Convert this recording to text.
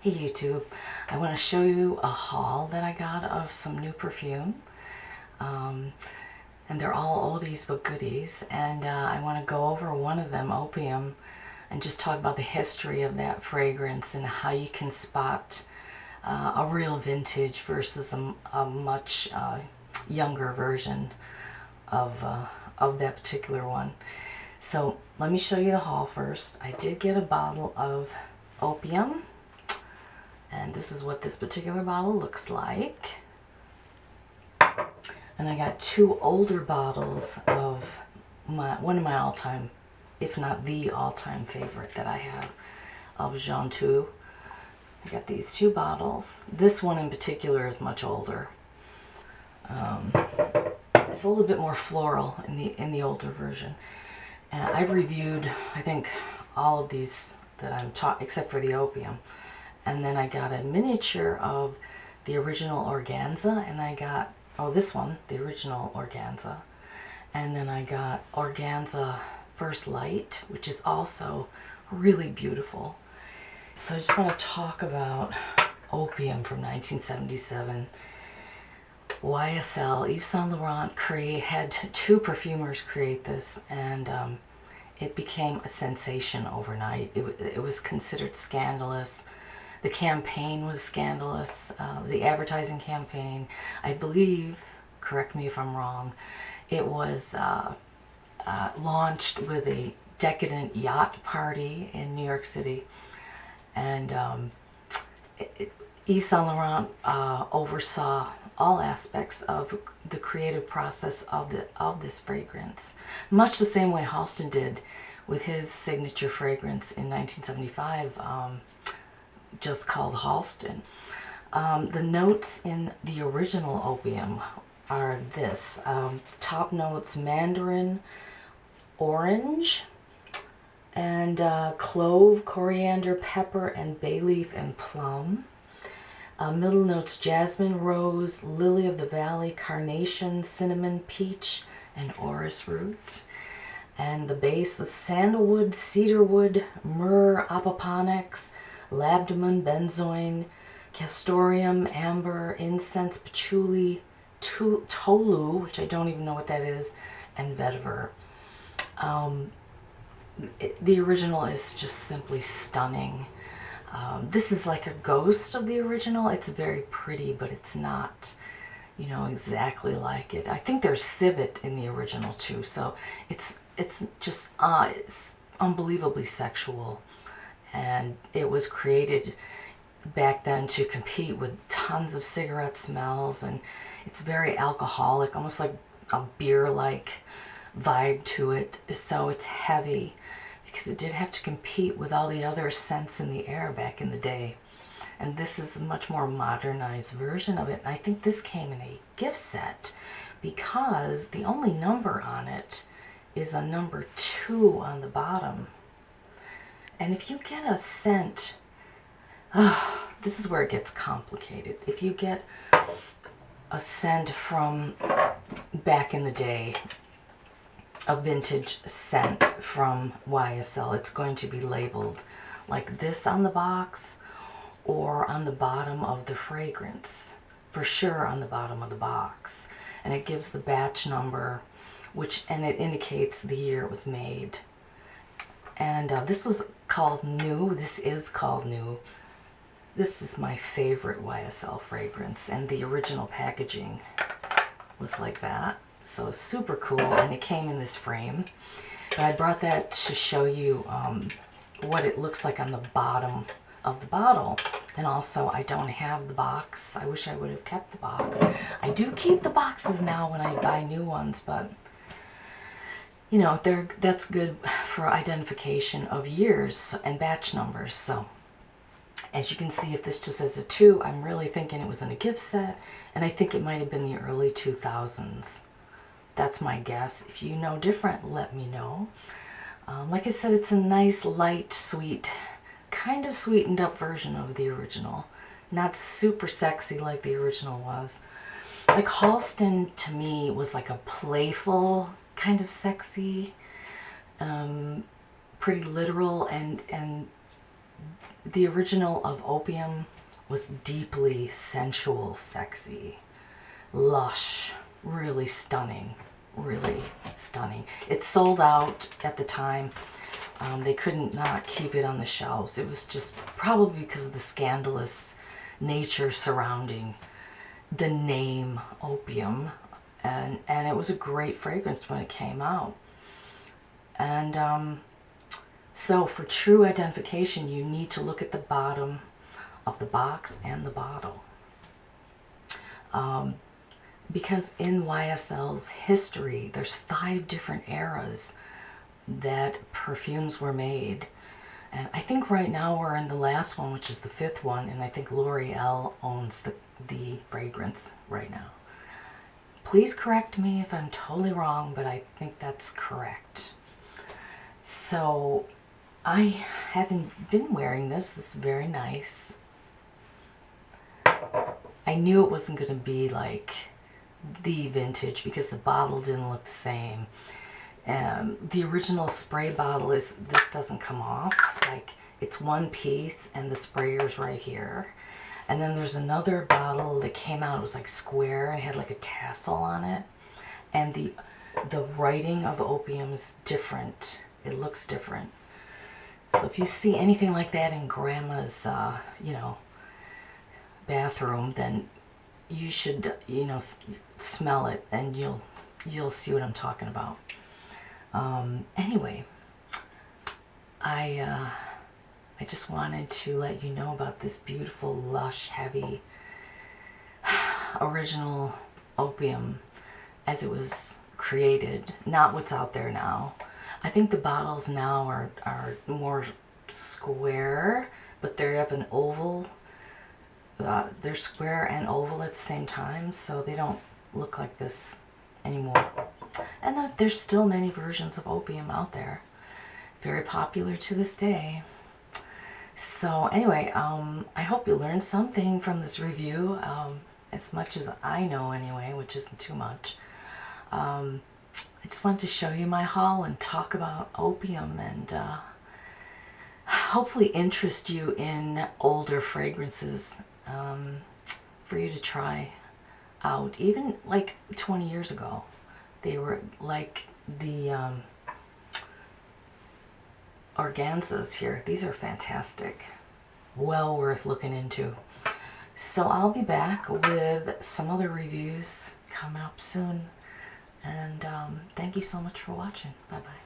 Hey YouTube, I want to show you a haul that I got of some new perfume. And they're all oldies but goodies. And I want to go over one of them, Opium, and just talk about the history of that fragrance and how you can spot a real vintage versus a much younger version of that particular one. So let me show you the haul first. I did get a bottle of Opium. And this is what this particular bottle looks like. And I got two older bottles of one of my all-time, if not the all-time favorite that I have, of JONTUE. I got these two bottles. This one in particular is much older. It's a little bit more floral in the older version. And I've reviewed, I think, all of these that I'm taught, except for the Opium. And then I got a miniature of the original Organza, and I got, this one, the original Organza. And then I got Organza First Light, which is also really beautiful. So I just want to talk about Opium from 1977. YSL, Yves Saint Laurent had two perfumers create this, and it became a sensation overnight. It was considered scandalous. The campaign was scandalous. The advertising campaign, I believe, correct me if I'm wrong, it was launched with a decadent yacht party in New York City. And Yves Saint Laurent oversaw all aspects of the creative process of this fragrance, much the same way Halston did with his signature fragrance in 1975. Just called Halston. The notes in the original Opium are this. Top notes: mandarin, orange, and clove, coriander, pepper, and bay leaf and plum. Middle notes: jasmine, rose, lily of the valley, carnation, cinnamon, peach, and orris root. And the base was sandalwood, cedarwood, myrrh, apoponyx, labdaman, benzoin, castoreum, amber, incense, patchouli, tolu, which I don't even know what that is, and vetiver. The original is just simply stunning. This is like a ghost of the original. It's very pretty, but it's not, exactly like it. I think there's civet in the original too, so it's just it's unbelievably sexual. And it was created back then to compete with tons of cigarette smells, and it's very alcoholic, almost like a beer-like vibe to it. So it's heavy because it did have to compete with all the other scents in the air back in the day. And this is a much more modernized version of it. And I think this came in a gift set because the only number on it is a number 2 on the bottom. And if you get a scent, this is where it gets complicated. If you get a scent from back in the day, a vintage scent from YSL, it's going to be labeled like this on the box or on the bottom of the fragrance. For sure on the bottom of the box. And it gives the batch number, and it indicates the year it was made. And this was called New. This is called New. This is my favorite YSL fragrance, and the original packaging was like that. So it's super cool, and it came in this frame. But I brought that to show you what it looks like on the bottom of the bottle. And also, I don't have the box. I wish I would have kept the box. I do keep the boxes now when I buy new ones, but that's good for identification of years and batch numbers. So as you can see, if this just says a 2, I'm really thinking it was in a gift set, and I think it might have been the early 2000s. That's my guess. If you know different, let me know. Like I said, it's a nice, light, sweet, kind of sweetened up version of the original. Not super sexy like the original was. Like Halston, to me, was like a playful, kind of sexy, pretty literal, and The original of Opium was deeply sensual, sexy, lush, really stunning, really stunning. It sold out at the time. They couldn't not keep it on the shelves. It was just probably because of the scandalous nature surrounding the name Opium, and it was a great fragrance when it came out. And so for true identification, you need to look at the bottom of the box and the bottle. Because in YSL's history, there's 5 different eras that perfumes were made. And I think right now we're in the last one, which is the 5th one, and I think L'Oreal owns the fragrance right now. Please correct me if I'm totally wrong, but I think that's correct. So I haven't been wearing this. This is very nice. I knew it wasn't going to be like the vintage because the bottle didn't look the same. The original spray bottle this doesn't come off. Like, it's one piece and the sprayer's right here. And then there's another bottle that came out. It was like square and had like a tassel on it. And the writing of Opium is different. It looks different. So if you see anything like that in Grandma's, you know, bathroom, then you should, you know, smell it, and you'll see what I'm talking about. Anyway, I just wanted to let you know about this beautiful, lush, heavy, original Opium as it was created, not what's out there now. I think the bottles now are more square, but they have an oval. They're square and oval at the same time, so they don't look like this anymore. And there's still many versions of Opium out there. Very popular to this day. So anyway, I hope you learned something from this review, as much as I know anyway, which isn't too much. I just wanted to show you my haul and talk about Opium, and hopefully interest you in older fragrances for you to try out. Even like 20 years ago, they were like the organzas here. These are fantastic, well worth looking into. So I'll be back with some other reviews coming up soon, and thank you so much for watching. Bye bye.